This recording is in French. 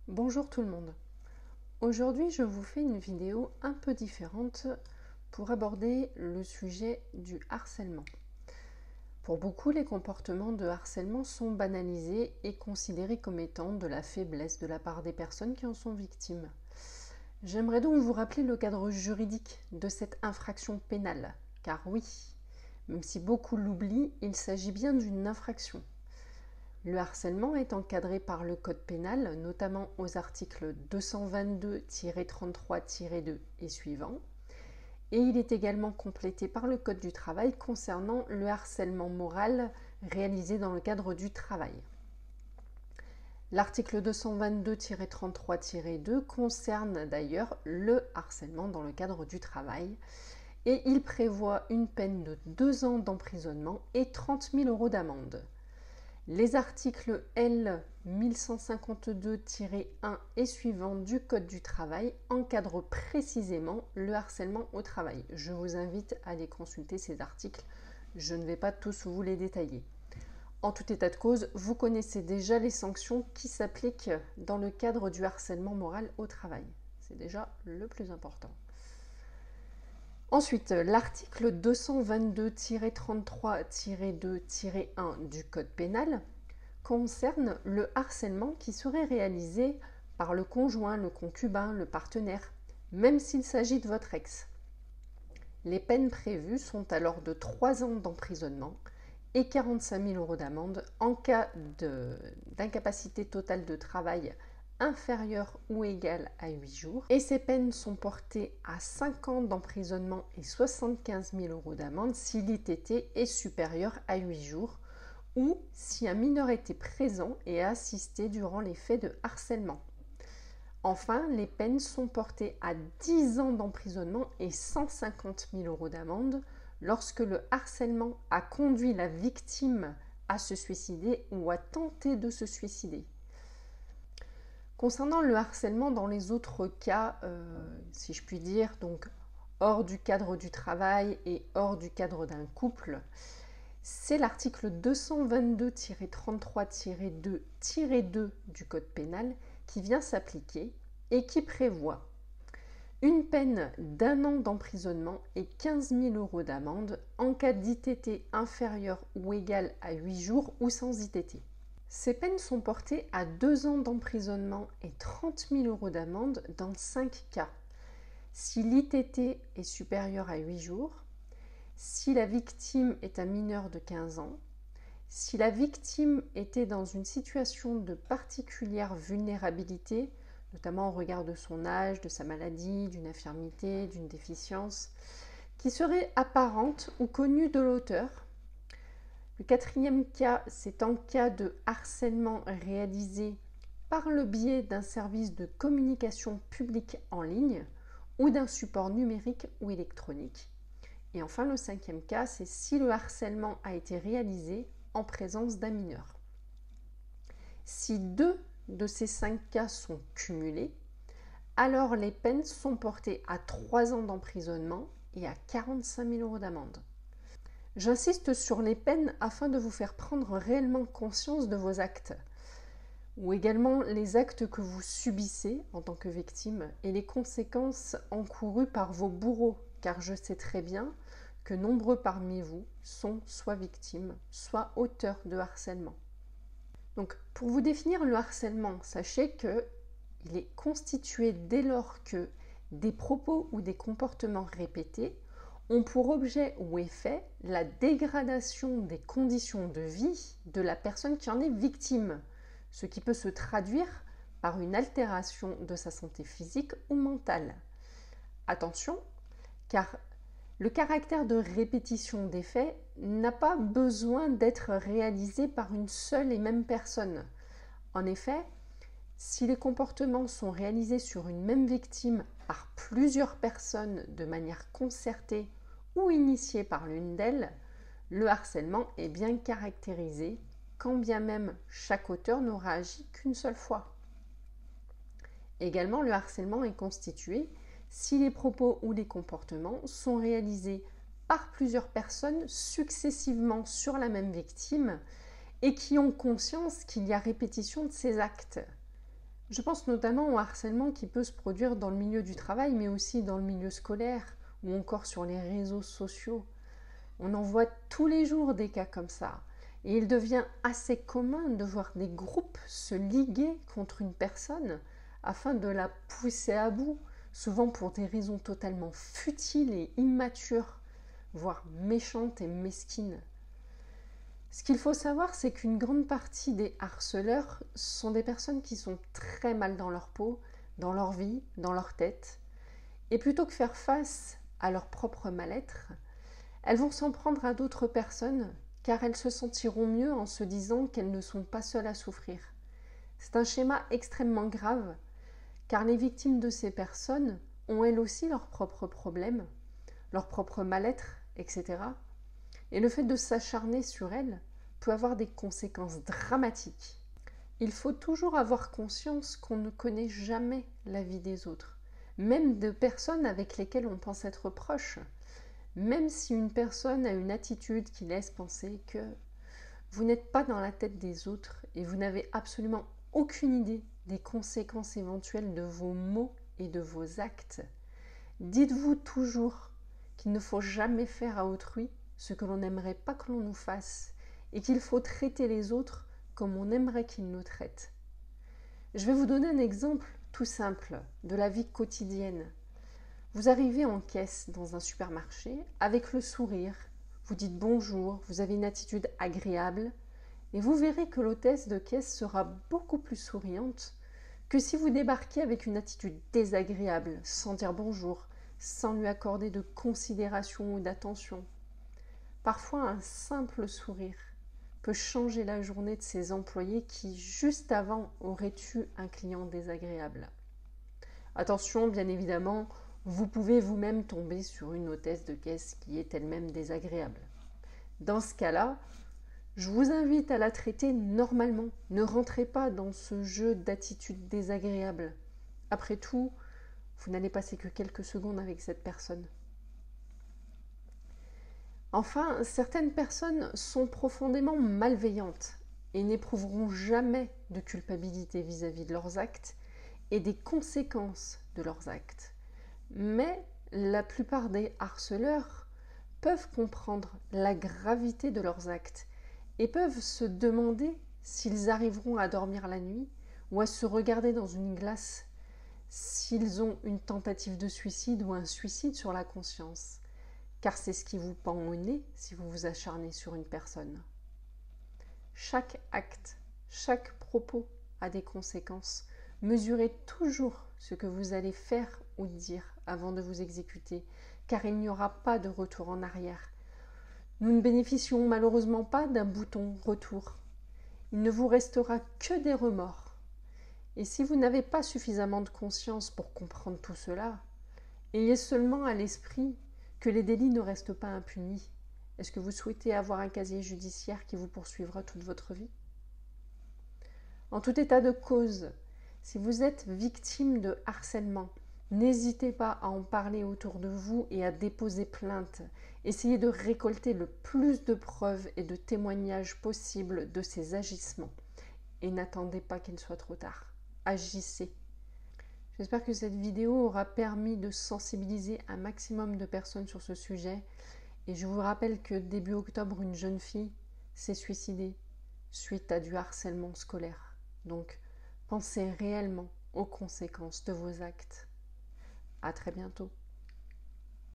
Bonjour tout le monde. Aujourd'hui, je vous fais une vidéo un peu différente pour aborder le sujet du harcèlement. Pour beaucoup, les comportements de harcèlement sont banalisés et considérés comme étant de la faiblesse de la part des personnes qui en sont victimes. J'aimerais donc vous rappeler le cadre juridique de cette infraction pénale, car oui, même si beaucoup l'oublient, il s'agit bien d'une infraction. Le harcèlement est encadré par le Code pénal, notamment aux articles 222-33-2 et suivants, et il est également complété par le Code du travail concernant le harcèlement moral réalisé dans le cadre du travail. L'article 222-33-2 concerne d'ailleurs le harcèlement dans le cadre du travail et il prévoit une peine de 2 ans d'emprisonnement et 30 000 € d'amende. Les articles L 1152-1 et suivants du Code du travail encadrent précisément le harcèlement au travail. Je vous invite à aller consulter ces articles, je ne vais pas tous vous les détailler. En tout état de cause, vous connaissez déjà les sanctions qui s'appliquent dans le cadre du harcèlement moral au travail. C'est déjà le plus important. Ensuite, l'article 222-33-2-1 du Code pénal concerne le harcèlement qui serait réalisé par le conjoint, le concubin, le partenaire, même s'il s'agit de votre ex. Les peines prévues sont alors de 3 ans d'emprisonnement et 45 000 € d'amende en cas d'incapacité totale de travail inférieure ou égale à 8 jours. Et ces peines sont portées à 5 ans d'emprisonnement et 75 000 € d'amende si l'ITT est supérieur à 8 jours ou si un mineur était présent et a assisté durant les faits de harcèlement. Enfin, les peines sont portées à 10 ans d'emprisonnement et 150 000 € d'amende lorsque le harcèlement a conduit la victime à se suicider ou à tenter de se suicider. Concernant le harcèlement dans les autres cas, si je puis dire, donc hors du cadre du travail et hors du cadre d'un couple, c'est l'article 222-33-2-2 du Code pénal qui vient s'appliquer et qui prévoit une peine d'1 an d'emprisonnement et 15 000 € d'amende en cas d'ITT inférieur ou égal à 8 jours ou sans ITT. Ces peines sont portées à 2 ans d'emprisonnement et 30 000 € d'amende dans 5 cas. Si l'ITT est supérieur à 8 jours, si la victime est un mineur de 15 ans, si la victime était dans une situation de particulière vulnérabilité, notamment au regard de son âge, de sa maladie, d'une infirmité, d'une déficience, qui serait apparente ou connue de l'auteur. Le 4e cas, c'est en cas de harcèlement réalisé par le biais d'un service de communication publique en ligne ou d'un support numérique ou électronique. Et enfin, le 5e cas, c'est si le harcèlement a été réalisé en présence d'un mineur. Si 2 de ces 5 cas sont cumulés, alors les peines sont portées à 3 ans d'emprisonnement et à 45 000 € d'amende. J'insiste sur les peines afin de vous faire prendre réellement conscience de vos actes, ou également les actes que vous subissez en tant que victime et les conséquences encourues par vos bourreaux, car je sais très bien que nombreux parmi vous sont soit victimes, soit auteurs de harcèlement. Donc, pour vous définir le harcèlement, sachez qu'il est constitué dès lors que des propos ou des comportements répétés ont pour objet ou effet la dégradation des conditions de vie de la personne qui en est victime, ce qui peut se traduire par une altération de sa santé physique ou mentale. Attention, car le caractère de répétition des faits n'a pas besoin d'être réalisé par une seule et même personne. En effet, si les comportements sont réalisés sur une même victime par plusieurs personnes de manière concertée ou initiée par l'une d'elles, le harcèlement est bien caractérisé, quand bien même chaque auteur n'aura agi qu'une seule fois. Également, le harcèlement est constitué si les propos ou les comportements sont réalisés par plusieurs personnes successivement sur la même victime et qui ont conscience qu'il y a répétition de ces actes. Je pense notamment au harcèlement qui peut se produire dans le milieu du travail, mais aussi dans le milieu scolaire ou encore sur les réseaux sociaux. On en voit tous les jours des cas comme ça. Et il devient assez commun de voir des groupes se liguer contre une personne afin de la pousser à bout, souvent pour des raisons totalement futiles et immatures, voire méchantes et mesquines. Ce qu'il faut savoir, c'est qu'une grande partie des harceleurs sont des personnes qui sont très mal dans leur peau, dans leur vie, dans leur tête. Et plutôt que faire face à leur propre mal-être, elles vont s'en prendre à d'autres personnes car elles se sentiront mieux en se disant qu'elles ne sont pas seules à souffrir. C'est un schéma extrêmement grave car les victimes de ces personnes ont elles aussi leurs propres problèmes, leur propre mal-être, etc. Et le fait de s'acharner sur elles peut avoir des conséquences dramatiques. Il faut toujours avoir conscience qu'on ne connaît jamais la vie des autres, même de personnes avec lesquelles on pense être proche. Même si une personne a une attitude qui laisse penser que vous n'êtes pas dans la tête des autres et vous n'avez absolument aucune idée des conséquences éventuelles de vos mots et de vos actes, dites-vous toujours qu'il ne faut jamais faire à autrui ce que l'on n'aimerait pas que l'on nous fasse et qu'il faut traiter les autres comme on aimerait qu'ils nous traitent. Je vais vous donner un exemple tout simple de la vie quotidienne. Vous arrivez en caisse dans un supermarché avec le sourire, vous dites bonjour, vous avez une attitude agréable et vous verrez que l'hôtesse de caisse sera beaucoup plus souriante que si vous débarquez avec une attitude désagréable, sans dire bonjour, sans lui accorder de considération ou d'attention. Parfois, un simple sourire peut changer la journée de ces employés qui, juste avant, auraient eu un client désagréable. Attention, bien évidemment, vous pouvez vous-même tomber sur une hôtesse de caisse qui est elle-même désagréable. Dans ce cas-là, je vous invite à la traiter normalement. Ne rentrez pas dans ce jeu d'attitude désagréable. Après tout, vous n'allez passer que quelques secondes avec cette personne. Enfin, certaines personnes sont profondément malveillantes et n'éprouveront jamais de culpabilité vis-à-vis de leurs actes et des conséquences de leurs actes. Mais la plupart des harceleurs peuvent comprendre la gravité de leurs actes et peuvent se demander s'ils arriveront à dormir la nuit ou à se regarder dans une glace, s'ils ont une tentative de suicide ou un suicide sur la conscience, car c'est ce qui vous pend au nez si vous vous acharnez sur une personne. Chaque acte, chaque propos a des conséquences. Mesurez toujours ce que vous allez faire ou dire avant de vous exécuter, car il n'y aura pas de retour en arrière. Nous ne bénéficions malheureusement pas d'un bouton retour. Il ne vous restera que des remords. Et si vous n'avez pas suffisamment de conscience pour comprendre tout cela, ayez seulement à l'esprit que les délits ne restent pas impunis. Est-ce que vous souhaitez avoir un casier judiciaire qui vous poursuivra toute votre vie ? En tout état de cause, si vous êtes victime de harcèlement, n'hésitez pas à en parler autour de vous et à déposer plainte. Essayez de récolter le plus de preuves et de témoignages possibles de ces agissements. Et n'attendez pas qu'il soit trop tard. Agissez. J'espère que cette vidéo aura permis de sensibiliser un maximum de personnes sur ce sujet. Et je vous rappelle que début octobre, une jeune fille s'est suicidée suite à du harcèlement scolaire. Donc, pensez réellement aux conséquences de vos actes. À très bientôt.